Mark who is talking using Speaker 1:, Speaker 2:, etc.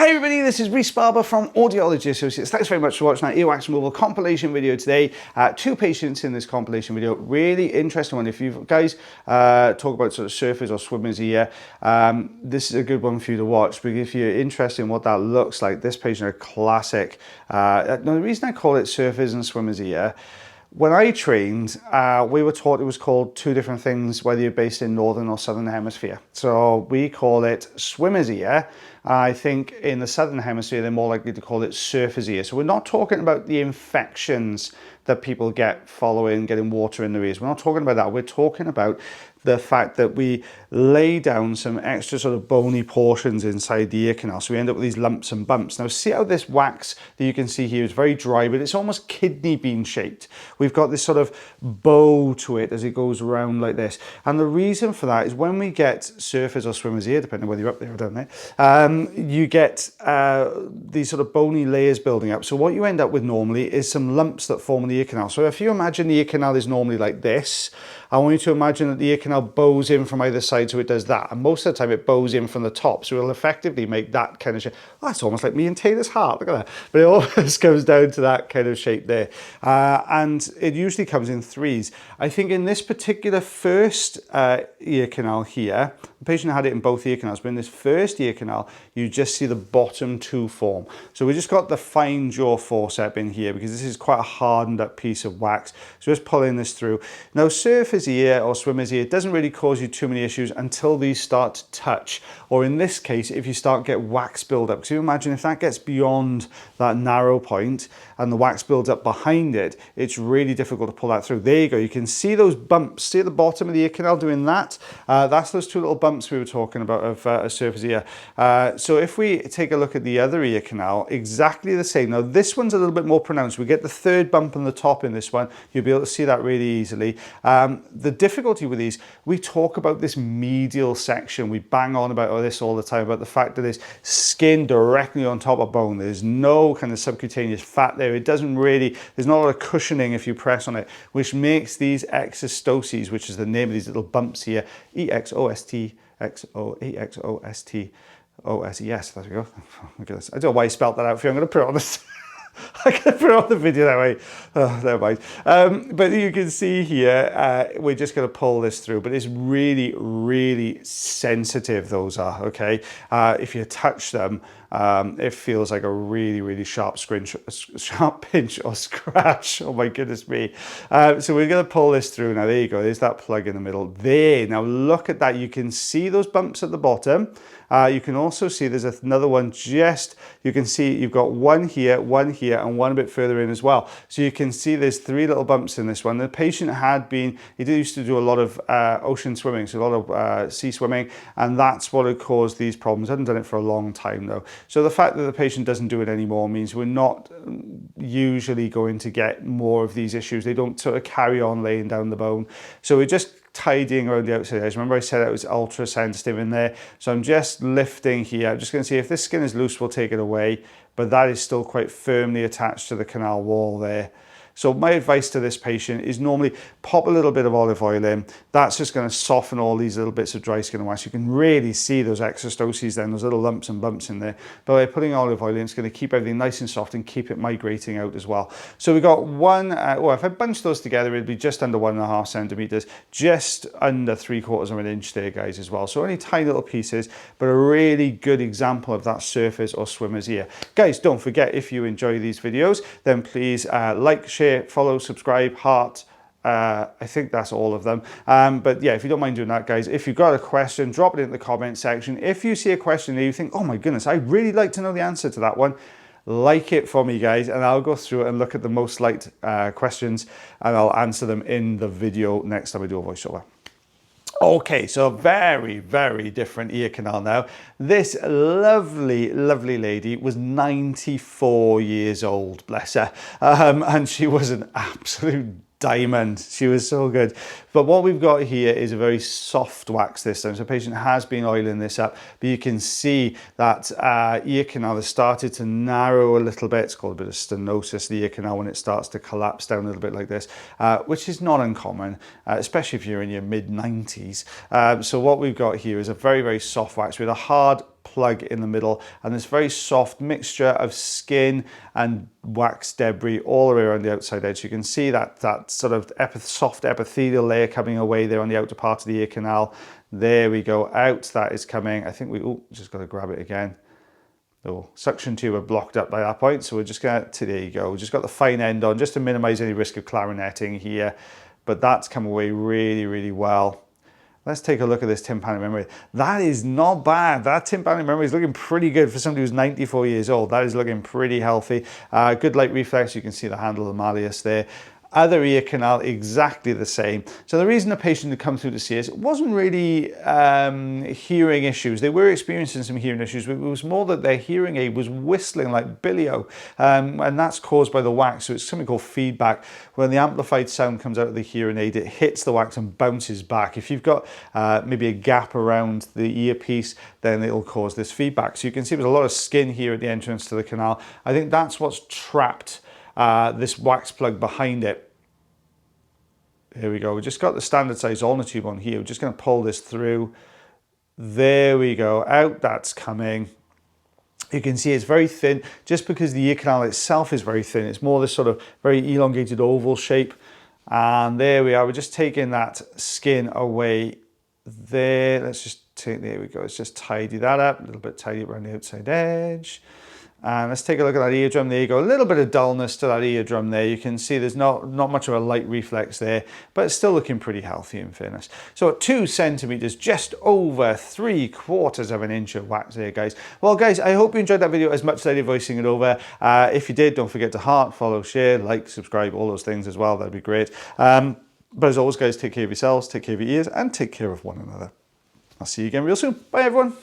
Speaker 1: Hi everybody, this is Rhys Barber from Audiology Associates. Thanks very much for watching our earwax removal compilation video today. Two patients in this compilation video. Really interesting one. If you guys talk about sort of surfers or swimmers ear, this is a good one for you to watch, because if you're interested in what that looks like, this patient are classic. Now the reason I call it surfers and swimmers ear, when I trained, we were taught it was called two different things, whether you're based in Northern or Southern Hemisphere. So we call it swimmer's ear. I think in the Southern Hemisphere, they're more likely to call it surfer's ear. So we're not talking about the infections that people get following getting water in their ears. We're not talking about that. We're talking about the fact that we lay down some extra sort of bony portions inside the ear canal. So we end up with these lumps and bumps. Now see how this wax that you can see here is very dry, but it's almost kidney bean shaped. We've got this sort of bow to it as it goes around like this. And the reason for that is when we get surfers or swimmers ear, depending on whether you're up there or down there, you get these sort of bony layers building up. So what you end up with normally is some lumps that form in the ear canal. So if you imagine the ear canal is normally like this, I want you to imagine that the ear canal bows in from either side, so it does that. And most of the time it bows in from the top, so it'll effectively make that kind of shape. Oh, it's almost like me and Taylor's heart, look at that. But it always comes down to that kind of shape there. And it usually comes in threes. I think in this particular first ear canal here, the patient had it in both ear canals, but in this first ear canal, you just see the bottom two form. So we just got the fine jaw forceps in here, because this is quite a hardened up piece of wax. So just pulling this through. Now surfer's ear or swimmer's ear doesn't really cause you too many issues until these start to touch, or in this case, if you start to get wax buildup. So you imagine if that gets beyond that narrow point and the wax builds up behind it, it's really difficult to pull that through. There you go. You can see those bumps. See at the bottom of the ear canal doing that? That's those two little bumps we were talking about of a surfer's ear. So if we take a look at the other ear canal, exactly the same. Now this one's a little bit more pronounced. We get the third bump on the top in this one. You'll be able to see that really easily. The difficulty with these, we talk about this medial section. We bang on about this all the time, about the fact that there's skin directly on top of bone. There's no kind of subcutaneous fat there. It doesn't really, there's not a lot of cushioning if you press on it, which makes these exostoses, which is the name of these little bumps here, E-X-O-S-T-X-O-E-X-O-S-T-O-S-E-S. There we go. Look at this. I don't know why I spelled that out for you. I'm going to put it on this. I can put it on the video that way. Oh, never mind. But you can see here, we're just going to pull this through, but it's really, really sensitive, those are, okay? If you touch them, it feels like a really, really sharp pinch or scratch. Oh my goodness me. So we're going to pull this through. Now, there you go. There's that plug in the middle. There. Now, look at that. You can see those bumps at the bottom. You can also see there's another one you can see you've got one here, and one a bit further in as well. So you can see there's three little bumps in this one. The patient he used to do a lot of ocean swimming, so a lot of sea swimming, and that's what had caused these problems. I hadn't done it for a long time though. So the fact that the patient doesn't do it anymore means we're not usually going to get more of these issues. They don't sort of carry on laying down the bone. So we're just tidying around the outside edge. Remember I said it was ultra sensitive in there. So I'm just lifting here. I'm just going to see if this skin is loose, we'll take it away. But that is still quite firmly attached to the canal wall there. So my advice to this patient is normally pop a little bit of olive oil in. That's just going to soften all these little bits of dry skin and wax. You can really see those exostoses then, those little lumps and bumps in there. But by putting olive oil in, it's going to keep everything nice and soft and keep it migrating out as well. So we've got one, if I bunch those together, it'd be just under 1.5 centimeters, just under 3/4 of an inch there, guys, as well. So only tiny little pieces, but a really good example of that surfer's or swimmer's ear. Guys, don't forget, if you enjoy these videos, then please like, share, follow, subscribe, heart. I think that's all of them. But yeah, if you don't mind doing that, guys, if you've got a question, drop it in the comment section. If you see a question that you think, oh my goodness, I'd really like to know the answer to that one, like it for me, guys, and I'll go through it and look at the most liked questions, and I'll answer them in the video next time I do a voiceover. Okay, so a very, very different ear canal now. This lovely, lovely lady was 94 years old, bless her. And she was an absolute diamond. She was so good. But what we've got here is a very soft wax this time. So the patient has been oiling this up, but you can see that ear canal has started to narrow a little bit. It's called a bit of stenosis, the ear canal, when it starts to collapse down a little bit like this, which is not uncommon, especially if you're in your mid-90s. So what we've got here is a very, very soft wax with a hard plug in the middle, and this very soft mixture of skin and wax debris all the way around the outside edge. You can see that sort of soft epithelial layer coming away there on the outer part of the ear canal. There we go, out that is coming. I think just got to grab it again. The suction tube are blocked up by that point, so we're just going to, there you go, we just got the fine end on just to minimize any risk of clarinetting here, but that's come away really, really well. Let's take a look at this tympanic memory. That is not bad. That tympanic memory is looking pretty good for somebody who's 94 years old. That is looking pretty healthy. Good light reflex. You can see the handle of the malleus there. Other ear canal, exactly the same. So the reason the patient had come through to see us, it wasn't really hearing issues. They were experiencing some hearing issues, but it was more that their hearing aid was whistling like billy-o, and that's caused by the wax. So it's something called feedback. When the amplified sound comes out of the hearing aid, it hits the wax and bounces back. If you've got maybe a gap around the earpiece, then it'll cause this feedback. So you can see there's a lot of skin here at the entrance to the canal. I think that's what's trapped this wax plug behind it. Here we go. We just got the standard size ulnar tube on here. We're just going to pull this through. There we go. Out that's coming. You can see it's very thin, just because the ear canal itself is very thin. It's more this sort of very elongated oval shape. And there we are. We're just taking that skin away there. Let's just take, there we go. Let's just tidy that up. A little bit tidy around the outside edge. And let's take a look at that eardrum. There you go. A little bit of dullness to that eardrum there. You can see there's not much of a light reflex there, but it's still looking pretty healthy in fairness. So at 2 centimeters, just over 3/4 of an inch of wax there, guys. Well, guys, I hope you enjoyed that video as much as I did voicing it over. If you did, don't forget to heart, follow, share, like, subscribe, all those things as well. That'd be great. But as always, guys, take care of yourselves, take care of your ears, and take care of one another. I'll see you again real soon. Bye, everyone.